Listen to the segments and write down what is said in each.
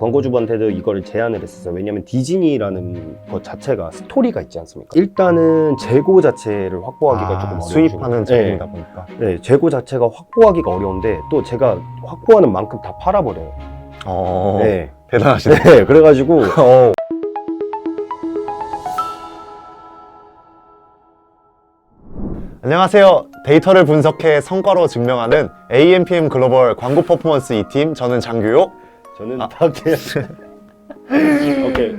광고주분한테도 이거를 제안을 했었어요. 왜냐면 디즈니라는 것 자체가 스토리가 있지 않습니까? 일단은 재고 자체를 확보하기가 조금 어려워요. 수입하는 재고이다 보니까. 네, 재고 자체가 확보하기가 어려운데 또 제가 확보하는 만큼 다 팔아버려요. 네. 대단하시네. 네, 그래가지고 안녕하세요. 데이터를 분석해 성과로 증명하는 AMPM 글로벌 광고 퍼포먼스 2팀, 저는 장규호. 저는 박재현. 오케이.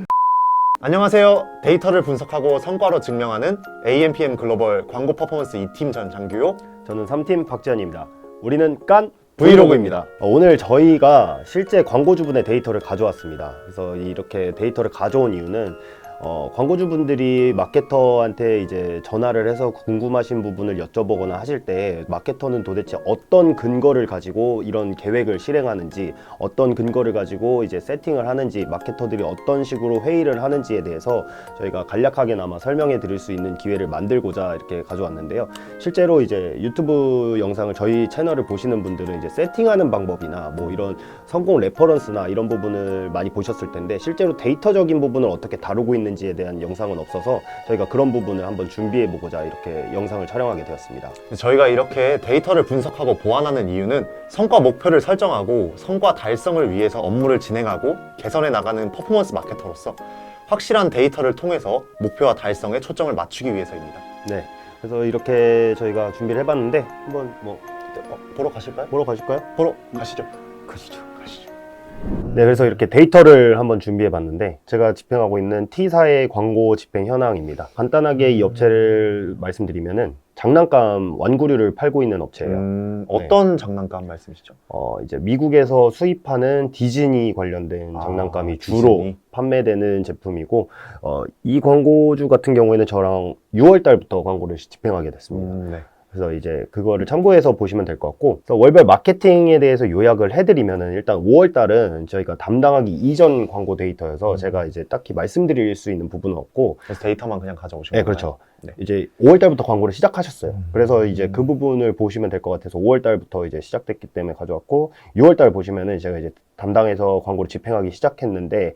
안녕하세요. 데이터를 분석하고 성과로 증명하는 AMPM 글로벌 광고 퍼포먼스 2팀, 전 장규호. 저는 3팀 박재현입니다. 우리는 깐 브이로그입니다. 오늘 저희가 실제 광고주분의 데이터를 가져왔습니다. 그래서 이렇게 데이터를 가져온 이유는 광고주분들이 마케터한테 이제 전화를 해서 궁금하신 부분을 여쭤보거나 하실 때 마케터는 도대체 어떤 근거를 가지고 이런 계획을 실행하는지, 어떤 근거를 가지고 이제 세팅을 하는지, 마케터들이 어떤 식으로 회의를 하는지에 대해서 저희가 간략하게나마 설명해 드릴 수 있는 기회를 만들고자 이렇게 가져왔는데요. 실제로 이제 유튜브 영상을 저희 채널을 보시는 분들은 이제 세팅하는 방법이나 뭐 이런 성공 레퍼런스나 이런 부분을 많이 보셨을 텐데, 실제로 데이터적인 부분을 어떻게 다루고 있는지에 대한 영상은 없어서 저희가 그런 부분을 한번 준비해 보고자 이렇게 영상을 촬영하게 되었습니다. 저희가 이렇게 데이터를 분석하고 보완하는 이유는 성과 목표를 설정하고 성과 달성을 위해서 업무를 진행하고 개선해 나가는 퍼포먼스 마케터로서 확실한 데이터를 통해서 목표와 달성에 초점을 맞추기 위해서입니다. 네, 그래서 이렇게 저희가 준비를 해봤는데 한번 보러 가실까요? 보러 가실까요? 보러 가시죠. 가시죠. 네, 그래서 이렇게 데이터를 한번 준비해 봤는데, 제가 집행하고 있는 T사의 광고 집행 현황입니다. 간단하게 이 업체를 말씀드리면은 장난감 완구류를 팔고 있는 업체예요. 어떤 장난감 말씀이시죠? 이제 미국에서 수입하는 디즈니 관련된 장난감이 주로 디즈니. 판매되는 제품이고, 이 광고주 같은 경우에는 저랑 6월 달부터 광고를 집행하게 됐습니다. 네. 그래서 이제 그거를 참고해서 보시면 될 것 같고, 그래서 월별 마케팅에 대해서 요약을 해드리면은, 일단 5월 달은 저희가 담당하기 이전 광고 데이터여서 제가 이제 딱히 말씀드릴 수 있는 부분은 없고, 그래서 데이터만 그냥 가져오신 네, 건가요? 그렇죠. 네. 이제 5월 달부터 광고를 시작하셨어요. 그래서 이제 그 부분을 보시면 될 것 같아서 5월 달부터 이제 시작됐기 때문에 가져왔고, 6월 달 보시면은 제가 이제 담당해서 광고를 집행하기 시작했는데,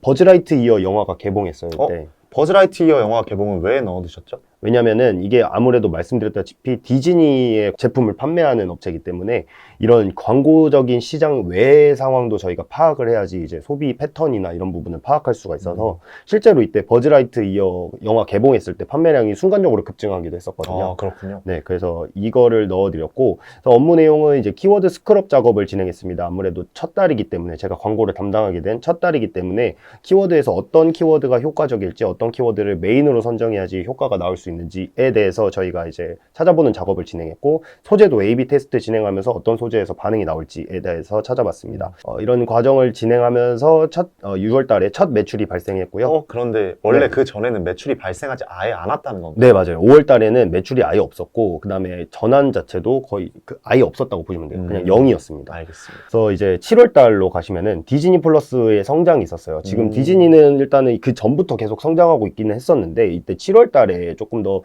버즈라이트 이어 영화가 개봉했어요, 그때. 버즈라이트 이어 영화 개봉은 왜 넣어두셨죠? 왜냐면은 이게 아무래도 말씀드렸다시피 디즈니의 제품을 판매하는 업체이기 때문에 이런 광고적인 시장 외의 상황도 저희가 파악을 해야지 이제 소비 패턴이나 이런 부분을 파악할 수가 있어서 실제로 이때 버즈라이트 이어 영화 개봉했을 때 판매량이 순간적으로 급증하기도 했었거든요. 그렇군요. 네, 그래서 이거를 넣어드렸고, 그래서 업무 내용은 이제 키워드 스크럽 작업을 진행했습니다. 아무래도 첫 달이기 때문에, 제가 광고를 담당하게 된 첫 달이기 때문에 키워드에서 어떤 키워드가 효과적일지, 어떤 키워드를 메인으로 선정해야지 효과가 나올 수 있는지에 대해서 저희가 이제 찾아보는 작업을 진행했고, 소재도 A/B 테스트 진행하면서 어떤 소재에서 반응이 나올지에 대해서 찾아봤습니다. 이런 과정을 진행하면서 6월 달에 첫 매출이 발생했고요. 그런데 원래 네. 그 전에는 매출이 발생하지 아예 않았다는 건가요? 네, 맞아요. 5월 달에는 매출이 아예 없었고, 그 다음에 전환 자체도 거의 아예 없었다고 보시면 돼요. 그냥 0이었습니다. 알겠습니다. 그래서 이제 7월 달로 가시면은 디즈니 플러스의 성장이 있었어요. 지금 디즈니는 일단은 그 전부터 계속 성장하고 있기는 했었는데, 이때 7월 달에 조금 더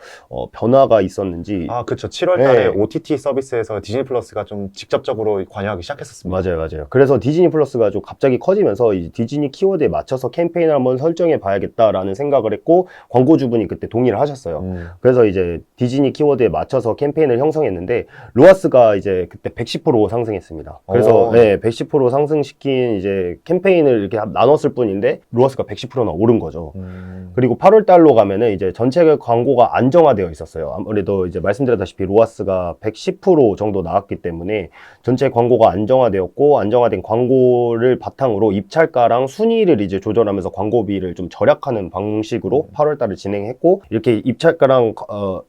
변화가 있었는지. 그렇죠. 7월 달에 네. OTT 서비스에서 디즈니 플러스가 좀 직접적으로 관여하기 시작했었습니다. 맞아요. 그래서 디즈니 플러스가 좀 갑자기 커지면서 이 디즈니 키워드에 맞춰서 캠페인을 한번 설정해 봐야겠다라는 생각을 했고, 광고주분이 그때 동의를 하셨어요. 그래서 이제 디즈니 키워드에 맞춰서 캠페인을 형성했는데, 로아스가 이제 그때 110% 상승했습니다. 그래서 네, 110% 상승시킨 이제 캠페인을 이렇게 나눴을 뿐인데 로아스가 110%나 오른 거죠. 그리고 8월 달로 가면은 이제 전체 광고가 안정화되어 있었어요. 아무래도 이제 말씀드렸다시피 로아스가 110% 정도 나왔기 때문에 전체 광고가 안정화되었고, 안정화된 광고를 바탕으로 입찰가랑 순위를 이제 조절하면서 광고비를 좀 절약하는 방식으로 8월 달을 진행했고, 이렇게 입찰가랑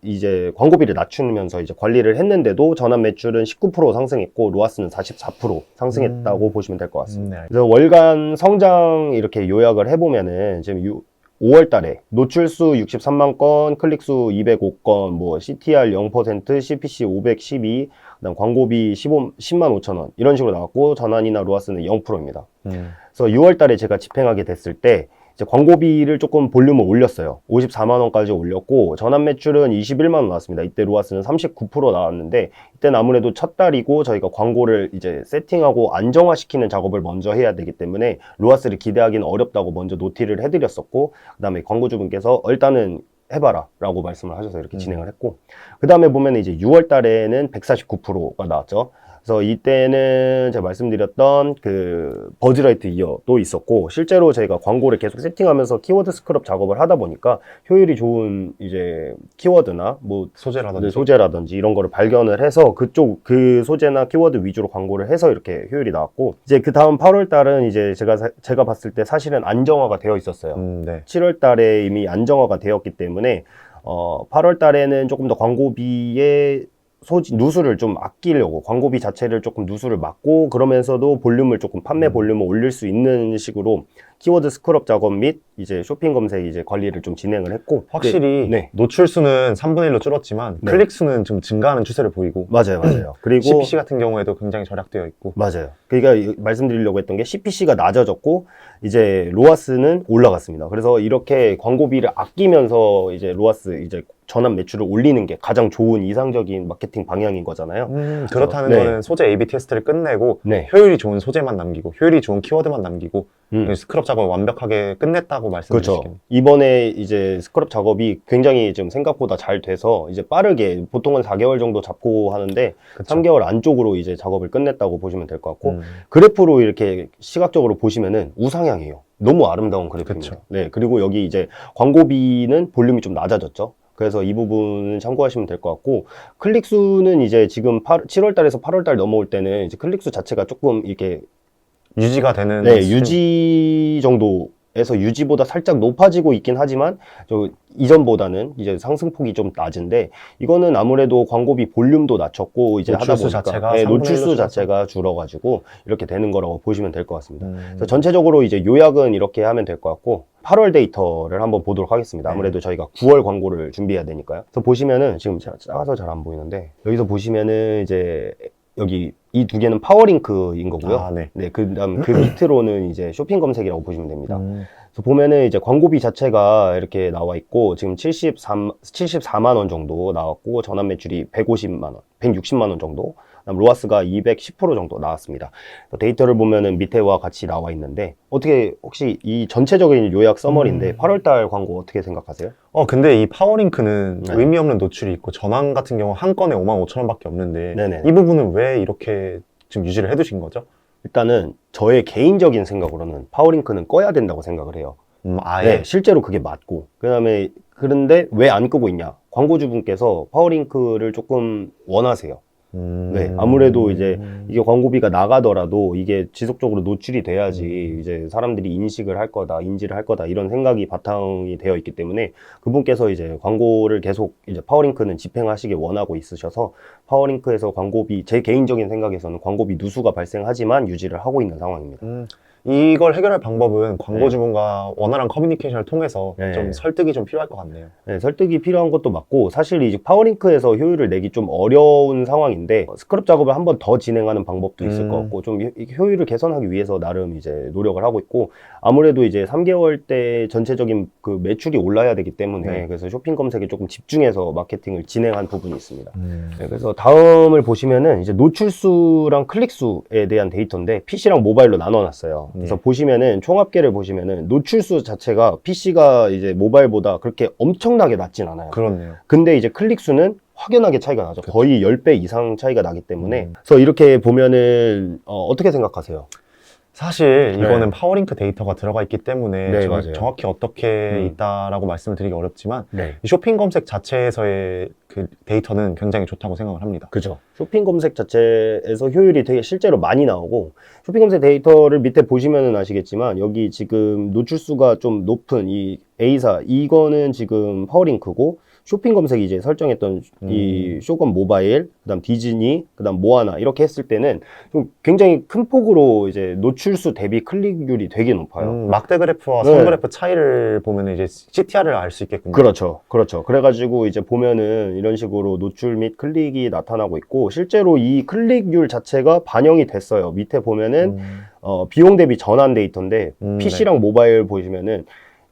이제 광고비를 낮추면서 이제 관리를 했는데도 전환 매출은 19% 상승했고, 로아스는 44% 상승했다고 보시면 될 것 같습니다. 네. 그래서 월간 성장 이렇게 요약을 해보면은 지금 5월 달에 노출수 63만 건, 클릭수 205건, 뭐 CTR 0%, CPC 512, 그다음 광고비 10만 5천 원 이런 식으로 나왔고, 전환이나 로아스는 0%입니다. 그래서 6월 달에 제가 집행하게 됐을 때 이제 광고비를 조금 볼륨을 올렸어요. 54만 원까지 올렸고 전환 매출은 21만 원 나왔습니다. 이때 로아스는 39% 나왔는데 이때는 아무래도 첫 달이고 저희가 광고를 이제 세팅하고 안정화시키는 작업을 먼저 해야 되기 때문에 로아스를 기대하기는 어렵다고 먼저 노티를 해드렸었고 그다음에 광고주분께서 일단은 해봐라 라고 말씀을 하셔서 이렇게 진행을 했고 그 다음에 보면 이제 6월 달에는 149%가 나왔죠. 그래서 이때는 제가 말씀드렸던 그 버즈라이트 이어도 있었고 실제로 저희가 광고를 계속 세팅하면서 키워드 스크럽 작업을 하다 보니까 효율이 좋은 이제 키워드나 뭐 소재라든지 이런 거를 발견을 해서 그쪽 그 소재나 키워드 위주로 광고를 해서 이렇게 효율이 나왔고 이제 그 다음 8월 달은 이제 제가 봤을 때 사실은 안정화가 되어 있었어요. 네. 7월 달에 이미 안정화가 되었기 때문에 8월 달에는 조금 더 광고비에 누수를 좀 아끼려고 광고비 자체를 조금 누수를 막고 그러면서도 볼륨을 조금 판매 볼륨을 올릴 수 있는 식으로 키워드 스크럽 작업 및 이제 쇼핑 검색 이제 관리를 좀 진행을 했고 확실히 네. 노출 수는 3분의 1로 줄었지만 네. 클릭 수는 좀 증가하는 추세를 보이고 맞아요. 그리고 CPC 같은 경우에도 굉장히 절약되어 있고 맞아요. 그러니까 말씀드리려고 했던 게 CPC가 낮아졌고 이제 로아스는 올라갔습니다. 그래서 이렇게 광고비를 아끼면서 이제 로아스 이제 전환 매출을 올리는 게 가장 좋은 이상적인 마케팅 방향인 거잖아요. 그렇다는 네. 거는 소재 A/B 테스트를 끝내고 네. 효율이 좋은 소재만 남기고 효율이 좋은 키워드만 남기고 음. 스크럽 작업을 완벽하게 끝냈다고 그렇죠. 말씀드리시겠네요. 이번에 이제 스크럽 작업이 굉장히 좀 생각보다 잘 돼서 이제 빠르게 보통은 4개월 정도 잡고 하는데 그쵸. 3개월 안쪽으로 이제 작업을 끝냈다고 보시면 될 것 같고 그래프로 이렇게 시각적으로 보시면은 우상향이에요. 너무 아름다운 그래프입니다. 그쵸. 네, 그리고 여기 이제 광고비는 볼륨이 좀 낮아졌죠. 그래서 이 부분은 참고하시면 될 것 같고 클릭 수는 이제 지금 7월 달에서 8월 달 넘어올 때는 이제 클릭 수 자체가 조금 이렇게 유지가 되는 유지 정도에서 유지보다 살짝 높아지고 있긴 하지만 이전보다는 이제 상승폭이 좀 낮은데 이거는 아무래도 광고비 볼륨도 낮췄고 이제 하다 노출수 보니까 자체가 노출수 3분의 1로 자체가 줄어가지고 이렇게 되는 거라고 보시면 될 것 같습니다. 그래서 전체적으로 이제 요약은 이렇게 하면 될 것 같고 8월 데이터를 한번 보도록 하겠습니다. 아무래도 저희가 9월 광고를 준비해야 되니까요. 그래서 보시면은 지금 작아서 잘 안 보이는데 여기서 보시면은 이제 여기 이 두 개는 파워링크인 거고요. 네, 그다음 그 밑으로는 이제 쇼핑 검색이라고 보시면 됩니다. 그래서 보면은 이제 광고비 자체가 이렇게 나와 있고 지금 74만 원 정도 나왔고 전환 매출이 150만 원, 160만 원 정도. 그다음 로아스가 210% 정도 나왔습니다. 데이터를 보면은 밑에와 같이 나와 있는데 어떻게 혹시 이 전체적인 요약 서머리인데 8월달 광고 어떻게 생각하세요? 근데 이 파워링크는 네. 의미 없는 노출이 있고 전환 같은 경우 한 건에 55,000원밖에 없는데 네네. 이 부분은 왜 이렇게 지금 유지를 해두신 거죠? 일단은 저의 개인적인 생각으로는 파워링크는 꺼야 된다고 생각을 해요. 아예 네, 실제로 그게 맞고 그다음에 그런데 왜 안 끄고 있냐? 광고주분께서 파워링크를 조금 원하세요. 네, 아무래도 이제 이게 광고비가 나가더라도 이게 지속적으로 노출이 돼야지 이제 사람들이 인지를 할 거다 이런 생각이 바탕이 되어 있기 때문에 그분께서 이제 광고를 계속 이제 파워링크는 집행하시길 원하고 있으셔서 파워링크에서 광고비 제 개인적인 생각에서는 광고비 누수가 발생하지만 유지를 하고 있는 상황입니다. 이걸 해결할 방법은 광고주분과 원활한 커뮤니케이션을 통해서 네. 좀 설득이 좀 필요할 것 같네요. 네, 설득이 필요한 것도 맞고 사실 이제 파워링크에서 효율을 내기 좀 어려운 상황인데 스크럽 작업을 한 번 더 진행하는 방법도 있을 것 같고 좀 효율을 개선하기 위해서 나름 이제 노력을 하고 있고 아무래도 이제 3개월 때 전체적인 그 매출이 올라야 되기 때문에 그래서 쇼핑 검색에 조금 집중해서 마케팅을 진행한 부분이 있습니다. 네, 그래서 다음을 보시면은 이제 노출수랑 클릭수에 대한 데이터인데 PC랑 모바일로 나눠놨어요. 그래서 보시면은 총합계를 보시면은 노출수 자체가 PC가 이제 모바일보다 그렇게 엄청나게 낮진 않아요. 그렇네요. 근데 이제 클릭수는 확연하게 차이가 나죠. 거의 10배 이상 차이가 나기 때문에 그래서 이렇게 보면은 어떻게 생각하세요? 사실 이거는 파워링크 데이터가 들어가 있기 때문에 네, 맞아요. 정확히 어떻게 있다라고 말씀을 드리기 어렵지만 네. 이 쇼핑 검색 자체에서의 그 데이터는 굉장히 좋다고 생각을 합니다. 그죠. 쇼핑 검색 자체에서 효율이 되게 실제로 많이 나오고 쇼핑 검색 데이터를 밑에 보시면은 아시겠지만 여기 지금 노출수가 좀 높은 이 A사 이거는 지금 파워링크고 쇼핑 검색이 이제 설정했던 이 쇼건 모바일, 그다음 디즈니, 그다음 모아나 이렇게 했을 때는 좀 굉장히 큰 폭으로 이제 노출수 대비 클릭률이 되게 높아요. 막대 그래프와 선 그래프 차이를 보면 이제 CTR을 알 수 있겠군요. 그렇죠. 그래가지고 이제 보면은 이런 식으로 노출 및 클릭이 나타나고 있고 실제로 이 클릭률 자체가 반영이 됐어요. 밑에 보면은 비용 대비 전환 데이터인데 PC랑 모바일 보시면은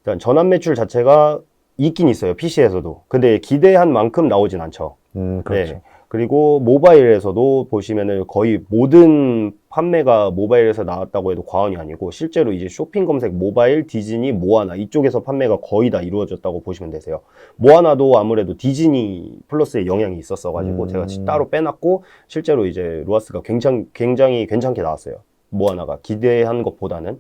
일단 전환 매출 자체가 있긴 있어요. PC에서도. 근데 기대한 만큼 나오진 않죠. 그렇죠. 네. 그리고 모바일에서도 보시면은 거의 모든 판매가 모바일에서 나왔다고 해도 과언이 아니고 실제로 이제 쇼핑 검색 모바일, 디즈니, 모아나 이쪽에서 판매가 거의 다 이루어졌다고 보시면 되세요. 모아나도 아무래도 디즈니 플러스의 영향이 있었어가지고 제가 따로 빼놨고 실제로 이제 로아스가 굉장히 괜찮게 나왔어요. 모아나가 기대한 것보다는.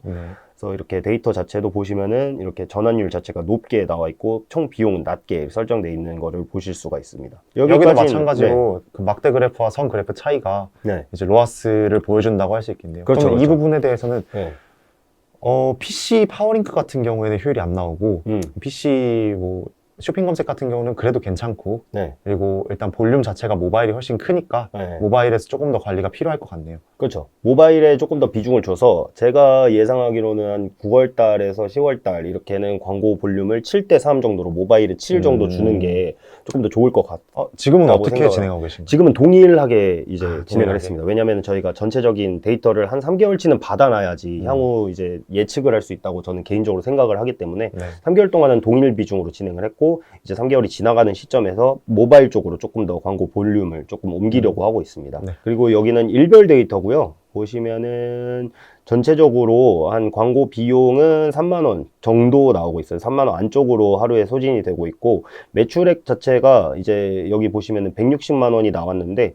그래서 이렇게 데이터 자체도 보시면은 이렇게 전환율 자체가 높게 나와 있고 총 비용은 낮게 설정되어 있는 거를 보실 수가 있습니다. 여기도 여기까지는- 마찬가지로 그 막대 그래프와 선 그래프 차이가 네. 이제 로아스를 보여준다고 할 수 있겠네요. 그렇죠, 그럼 이 그렇죠. 부분에 대해서는 네. PC 파워링크 같은 경우에는 효율이 안 나오고 음. PC 뭐 쇼핑 검색 같은 경우는 그래도 괜찮고 네. 그리고 일단 볼륨 자체가 모바일이 훨씬 크니까 네. 모바일에서 조금 더 관리가 필요할 것 같네요. 그렇죠. 모바일에 조금 더 비중을 줘서 제가 예상하기로는 한 9월 달에서 10월 달 이렇게는 광고 볼륨을 7대 3 정도로 모바일에 7 정도 주는 게 조금 더 좋을 것 같아요. 지금은 라고 어떻게 생각을- 진행하고 계신가요? 지금은 동일하게 이제 진행을 동일하게. 했습니다. 왜냐하면 저희가 전체적인 데이터를 한 3개월치는 받아놔야지 향후 이제 예측을 할 수 있다고 저는 개인적으로 생각을 하기 때문에 네. 3개월 동안은 동일 비중으로 진행을 했고 이제 3개월이 지나가는 시점에서 모바일 쪽으로 조금 더 광고 볼륨을 조금 옮기려고 하고 있습니다. 네. 그리고 여기는 일별 데이터고요. 보시면은 전체적으로 한 광고 비용은 3만 원 정도 나오고 있어요. 3만 원 안쪽으로 하루에 소진이 되고 있고 매출액 자체가 이제 여기 보시면은 160만 원이 나왔는데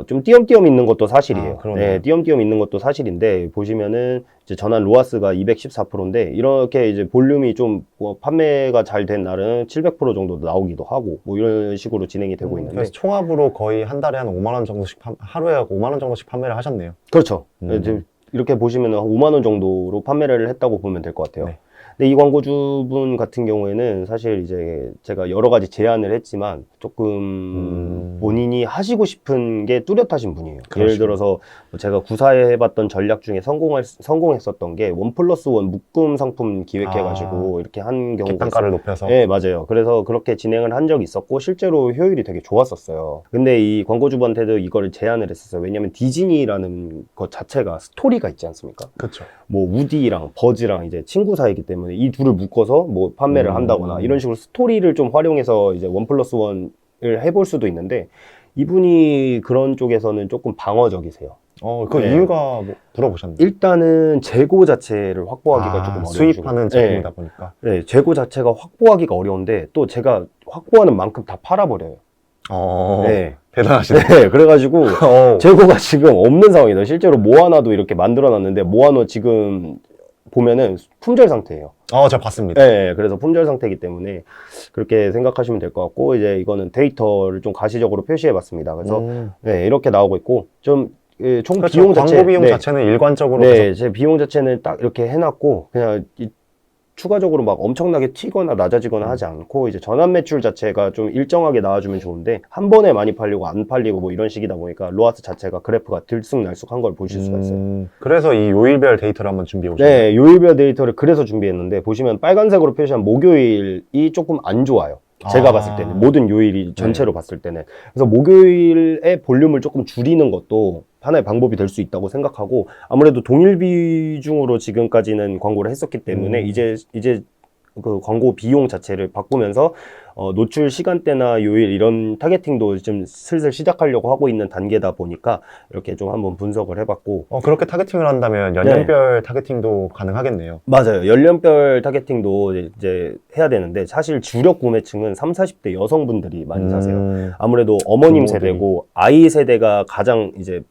좀 띄엄띄엄 있는 것도 사실이에요. 그러네요. 네, 띄엄띄엄 있는 것도 사실인데 보시면은 이제 전환 로아스가 214%인데 이렇게 이제 볼륨이 좀 뭐 판매가 잘 된 날은 700% 정도 나오기도 하고 뭐 이런 식으로 진행이 되고 있는데 그래서 총합으로 거의 한 달에 한 5만 원 정도씩 하루에 5만 원 정도씩 판매를 하셨네요. 그렇죠. 이제 이렇게 보시면은 한 5만 원 정도로 판매를 했다고 보면 될 것 같아요. 네. 근데 이 광고주분 같은 경우에는 사실 이제 제가 여러 가지 제안을 했지만 조금 본인이 하시고 싶은 게 뚜렷하신 분이에요. 예를 그러시구나. 들어서 제가 구사에 해봤던 전략 중에 성공했었던 게 1+1 묶음 상품 기획해가지고 이렇게 한 경우가 객단가를 높여서 네, 맞아요. 그래서 그렇게 진행을 한 적이 있었고 실제로 효율이 되게 좋았었어요. 근데 이 광고주분한테도 이거를 제안을 했었어요. 왜냐면 디즈니라는 것 자체가 스토리가 있지 않습니까? 그렇죠. 뭐 우디랑 버즈랑 이제 친구 사이기 때문에 이 둘을 묶어서 뭐 판매를 한다거나 이런 식으로 스토리를 좀 활용해서 이제 1+1을 해볼 수도 있는데 이분이 그런 쪽에서는 조금 방어적이세요. 그 네. 이유가 뭐 물어보셨나요? 일단은 재고 자체를 확보하기가 조금 어려워요. 수입하는 제품이다 보니까. 네, 재고 자체가 확보하기가 어려운데 또 제가 확보하는 만큼 다 팔아버려요. 네. 대단하시네. 네, 그래가지고 재고가 지금 없는 상황이다. 실제로 모아나도 이렇게 만들어놨는데 모아나 지금 보면은 품절 상태예요. 제가 봤습니다. 네, 그래서 품절 상태이기 때문에 그렇게 생각하시면 될 것 같고 이제 이거는 데이터를 좀 가시적으로 표시해봤습니다. 그래서 네, 이렇게 나오고 있고 좀 총 그렇죠. 비용 광고 자체, 비용 네, 자체는 일관적으로 네, 제 비용 자체는 딱 이렇게 해놨고 그냥 추가적으로 막 엄청나게 튀거나 낮아지거나 하지 않고 이제 전환 매출 자체가 좀 일정하게 나와주면 좋은데 한 번에 많이 팔리고 안 팔리고 뭐 이런 식이다 보니까 로아스 자체가 그래프가 들쑥날쑥한 걸 보실 수가 있어요. 그래서 이 요일별 데이터를 한번 준비해 오셨나요? 네, 요일별 데이터를 그래서 준비했는데 보시면 빨간색으로 표시한 목요일이 조금 안 좋아요. 제가 봤을 때는 모든 요일이 전체로 봤을 때는 그래서 목요일의 볼륨을 조금 줄이는 것도 하나의 방법이 될 수 있다고 생각하고 아무래도 동일 비중으로 지금까지는 광고를 했었기 때문에 이제 그 광고 비용 자체를 바꾸면서 노출 시간대나 요일 이런 타겟팅도 좀 슬슬 시작하려고 하고 있는 단계다 보니까 이렇게 좀 한번 분석을 해봤고 그렇게 타겟팅을 한다면 연령별 타겟팅도 가능하겠네요. 맞아요. 연령별 타겟팅도 이제 해야 되는데 사실 주력 구매층은 30, 40대 여성분들이 많이 사세요. 아무래도 어머님 부모들이. 세대고 아이 세대가 가장 이제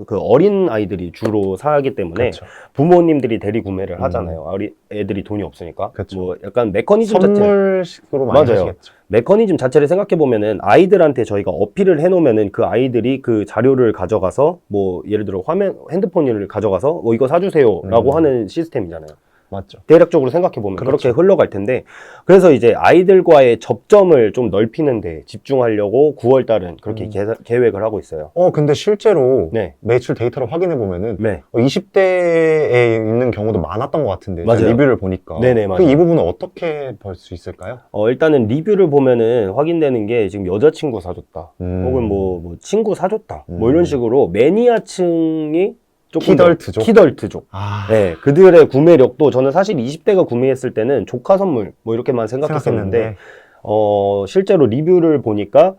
그 어린 아이들이 주로 사기 때문에 그렇죠. 부모님들이 대리 구매를 하잖아요. 애들이 돈이 없으니까. 그렇죠. 뭐 약간 메커니즘 자체 선물식으로 많이 맞아요. 하시겠죠. 메커니즘 자체를 생각해 보면은 아이들한테 저희가 어필을 해놓으면은 그 아이들이 그 자료를 가져가서 뭐 예를 들어 핸드폰을 가져가서 뭐 이거 사주세요라고 하는 시스템이잖아요. 맞죠. 대략적으로 생각해보면 그렇죠. 그렇게 흘러갈 텐데 그래서 이제 아이들과의 접점을 좀 넓히는 데 집중하려고 9월 달은 그렇게 계획을 하고 있어요. 근데 실제로 네. 매출 데이터를 확인해 보면은 네. 20대에 있는 경우도 많았던 것 같은데 제가 맞아요. 리뷰를 보니까 네네, 맞아요. 이 부분은 어떻게 볼 수 있을까요? 일단은 리뷰를 보면은 확인되는 게 지금 여자친구 사줬다. 혹은 뭐 친구 사줬다. 뭐 이런 식으로 매니아층이 조금 키덜트족? 키덜트족. 아, 네, 그들의 구매력도 저는 사실 20대가 구매했을 때는 조카 선물 뭐 이렇게만 생각했었는데 실제로 리뷰를 보니까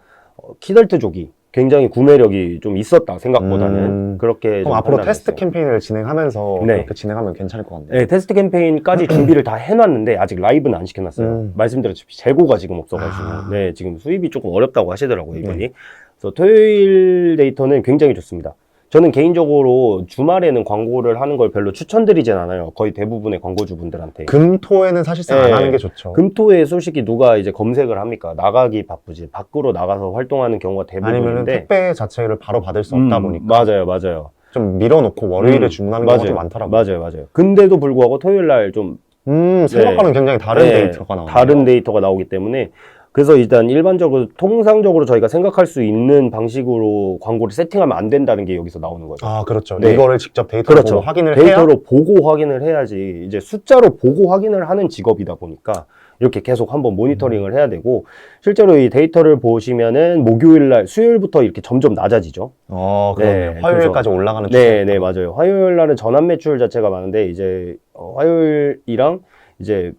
키덜트족이 굉장히 구매력이 좀 있었다 생각보다는 그렇게 그럼 좀 앞으로 판단을 테스트 했어요. 캠페인을 진행하면서 네. 그렇게 진행하면 괜찮을 것 같네요. 네, 테스트 캠페인까지 준비를 다 해놨는데 아직 라이브는 안 시켜놨어요. 말씀드렸듯이 재고가 지금 없어가지고 아. 네, 지금 수입이 조금 어렵다고 하시더라고요, 이분이. 네. 그래서 토요일 데이터는 굉장히 좋습니다. 저는 개인적으로 주말에는 광고를 하는 걸 별로 추천드리진 않아요. 거의 대부분의 광고주분들한테. 금토에는 사실상 네. 안 하는 게 좋죠. 금토에 솔직히 누가 이제 검색을 합니까? 나가기 바쁘지. 밖으로 나가서 활동하는 경우가 아니면 대부분인데. 택배 자체를 바로 받을 수 없다 보니까 맞아요. 좀 밀어놓고 월요일에 주문하는 경우가 좀 많더라고요. 맞아요. 근데도 불구하고 토요일 날 좀 생각과는 굉장히 다른 데이터가 나오네요. 다른 데이터가 나오기 때문에 그래서 일단 일반적으로 통상적으로 저희가 생각할 수 있는 방식으로 광고를 세팅하면 안 된다는 게 여기서 나오는 거죠. 아, 그렇죠. 네. 이거를 직접 데이터로 보고 확인을 해야 데이터로 보고 확인을 해야지. 이제 숫자로 보고 확인을 하는 직업이다 보니까 이렇게 계속 한번 모니터링을 해야 되고, 실제로 이 데이터를 보시면은 목요일 날, 수요일부터 이렇게 점점 낮아지죠. 그러네요. 네, 화요일까지 올라가는 네, 맞아요. 화요일 날은 전환 매출 자체가 많은데, 이제 화요일이랑 이제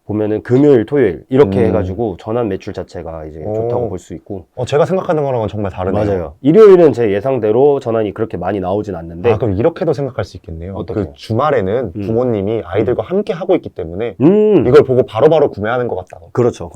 보면은 금요일, 토요일 이렇게 해가지고 전환 매출 자체가 이제 좋다고 볼 수 있고. 제가 생각하는 거랑은 정말 다르네요. 맞아요. 일요일은 제 예상대로 전환이 그렇게 많이 나오진 않는데. 아, 그럼 이렇게도 생각할 수 있겠네요. 어떡해요? 그 주말에는 부모님이 아이들과 함께 하고 있기 때문에 이걸 보고 바로바로 구매하는 것 같다. 그렇죠.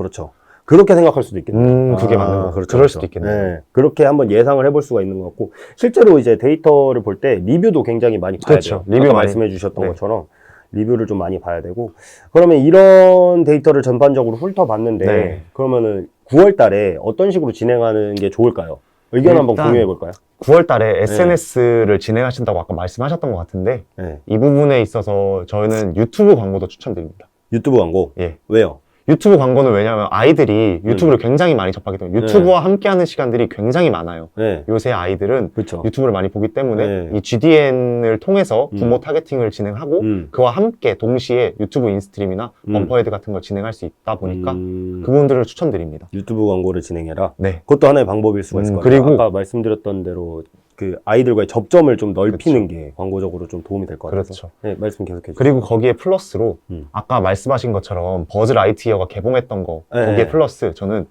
그렇게 생각할 수도 있겠네요. 그게 맞는 거. 그렇죠. 그럴 수도 있겠네요. 네, 그렇게 한번 예상을 해볼 수가 있는 것 같고, 실제로 이제 데이터를 볼 때 리뷰도 굉장히 많이 봐야 그렇죠. 돼요. 리뷰 아까 많이- 말씀해 주셨던 네. 것처럼 리뷰를 좀 많이 봐야 되고. 그러면 이런 데이터를 전반적으로 훑어봤는데, 네. 그러면은 9월 달에 어떤 식으로 진행하는 게 좋을까요? 의견 한번 일단 공유해 볼까요? 9월 달에 SNS를 진행하신다고 아까 말씀하셨던 것 같은데 네. 이 부분에 있어서 저희는 유튜브 광고도 추천드립니다. 유튜브 광고. 예. 왜요? 유튜브 광고는 왜냐하면 아이들이 유튜브를 굉장히 많이 접하기 때문에 유튜브와 함께하는 시간들이 굉장히 많아요. 네. 요새 아이들은 그렇죠. 유튜브를 많이 보기 때문에 네. 이 GDN을 통해서 부모 타겟팅을 진행하고 그와 함께 동시에 유튜브 인스트림이나 범퍼헤드 같은 걸 진행할 수 있다 보니까 그 부분들을 추천드립니다. 유튜브 광고를 진행해라. 네. 그것도 하나의 방법일 수가 있을 것 같아요. 그리고- 아까 말씀드렸던 대로 그 아이들과의 접점을 좀 넓히는 게 광고적으로 좀 도움이 될 것 같아서. 그렇죠. 네, 말씀 계속해 주세요. 그리고 거기에 플러스로 아까 말씀하신 것처럼 버즈 라이트이어가 개봉했던 거 네. 거기에 플러스 저는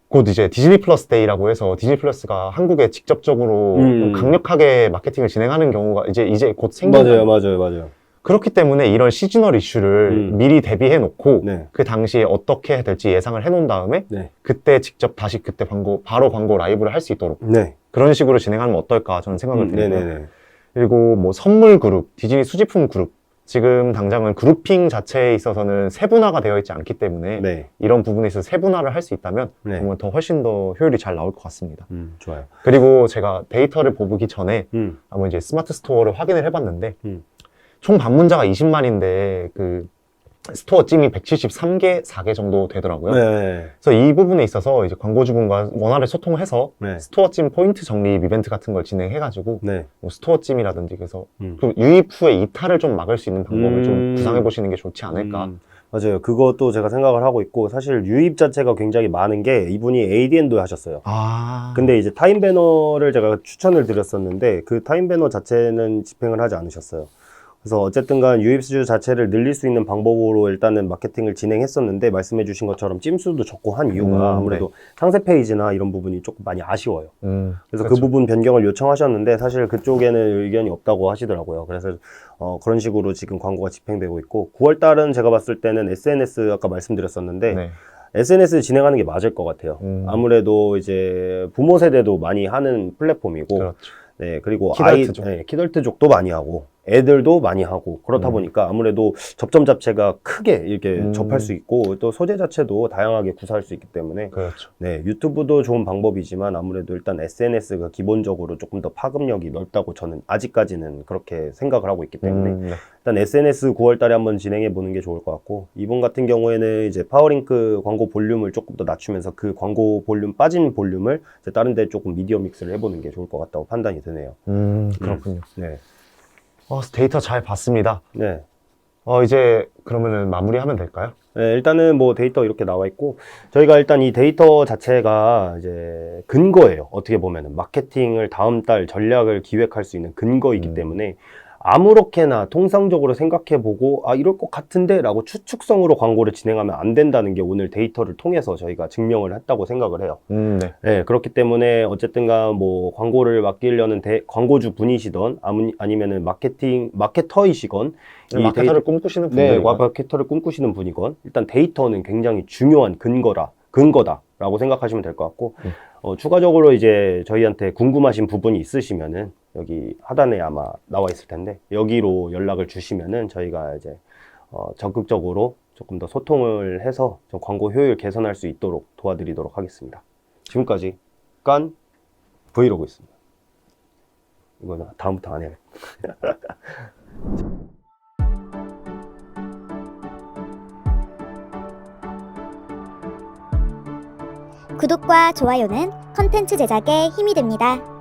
곧 이제 디즈니 플러스 데이라고 해서 디즈니 플러스가 한국에 직접적으로 좀 강력하게 마케팅을 진행하는 경우가 이제 곧 생겨요. 맞아요. 그렇기 때문에 이런 시즈널 이슈를 미리 대비해 놓고 네. 그 당시에 어떻게 해야 될지 예상을 해 놓은 다음에 네. 그때 직접 다시 그때 바로 광고 라이브를 할 수 있도록 네. 그런 식으로 진행하면 어떨까 저는 생각을 드리고요. 네네네. 그리고 뭐 선물 그룹, 디즈니 수집품 그룹 지금 당장은 그룹핑 자체에 있어서는 세분화가 되어 있지 않기 때문에 네. 이런 부분에 있어서 세분화를 할 수 있다면 네. 정말 더 훨씬 더 효율이 잘 나올 것 같습니다. 좋아요. 그리고 제가 데이터를 보기 전에 한번 이제 스마트 스토어를 확인을 해봤는데 총 방문자가 20만인데 그 스토어 찜이 173개, 4개 정도 되더라고요. 네. 그래서 이 부분에 있어서 이제 광고주분과 원활히 소통을 해서 네. 스토어 찜 포인트 적립 이벤트 같은 걸 진행해가지고 네. 뭐 스토어 찜이라든지 그래서 그 유입 후에 이탈을 좀 막을 수 있는 방법을 좀 구상해 보시는 게 좋지 않을까. 맞아요. 그것도 제가 생각을 하고 있고, 사실 유입 자체가 굉장히 많은 게 이분이 ADN도 하셨어요. 근데 이제 타임 배너를 제가 추천을 드렸었는데 그 타임 배너 자체는 집행을 하지 않으셨어요. 그래서 어쨌든 간 유입수 자체를 늘릴 수 있는 방법으로 일단은 마케팅을 진행했었는데, 말씀해 주신 것처럼 찜수도 적고 한 이유가 아무래도 상세 페이지나 이런 부분이 조금 많이 아쉬워요. 그래서 그 부분 변경을 요청하셨는데 사실 그쪽에는 의견이 없다고 하시더라고요. 그래서 그런 식으로 지금 광고가 집행되고 있고, 9월 달은 제가 봤을 때는 SNS 아까 말씀드렸었는데 네. SNS 진행하는 게 맞을 것 같아요. 아무래도 이제 부모 세대도 많이 하는 플랫폼이고, 그렇죠. 네, 그리고 키덜트족. 키덜트족도 많이 하고, 애들도 많이 하고, 그렇다 보니까 아무래도 접점 자체가 크게 이렇게 접할 수 있고, 또 소재 자체도 다양하게 구사할 수 있기 때문에, 그렇죠. 네, 유튜브도 좋은 방법이지만 아무래도 일단 SNS가 기본적으로 조금 더 파급력이 넓다고 저는 아직까지는 그렇게 생각을 하고 있기 때문에, 네. 일단 SNS 9월 달에 한번 진행해 보는 게 좋을 것 같고, 이번 같은 경우에는 이제 파워링크 광고 볼륨을 조금 더 낮추면서 그 광고 볼륨 빠진 볼륨을 이제 다른 데 조금 미디어 믹스를 해보는 게 좋을 것 같다고 판단이 드네요. 그렇군요. 네. 데이터 잘 봤습니다. 네. 이제 그러면은 마무리하면 될까요? 네, 일단은 뭐 데이터 이렇게 나와 있고, 저희가 일단 이 데이터 자체가 이제 근거예요. 어떻게 보면은 마케팅을 다음 달 전략을 기획할 수 있는 근거이기 때문에 아무렇게나 통상적으로 생각해보고 아 이럴 것 같은데 라고 추측성으로 광고를 진행하면 안 된다는 게 오늘 데이터를 통해서 저희가 증명을 했다고 생각을 해요. 네. 네, 그렇기 때문에 어쨌든간 뭐 광고를 맡기려는 광고주 분이시던 아니면은 마케터이시건 마케터를 꿈꾸시는 네, 분들이면 마케터를 꿈꾸시는 분이건 일단 데이터는 굉장히 중요한 근거다라고 생각하시면 될 것 같고 추가적으로 이제 저희한테 궁금하신 부분이 있으시면은 여기 하단에 아마 나와 있을 텐데 여기로 연락을 주시면은 저희가 이제 적극적으로 조금 더 소통을 해서 좀 광고 효율 개선할 수 있도록 도와드리도록 하겠습니다. 지금까지 깐 브이로그였습니다. 이거는 다음부터 안 해요. 구독과 좋아요는 컨텐츠 제작에 힘이 됩니다.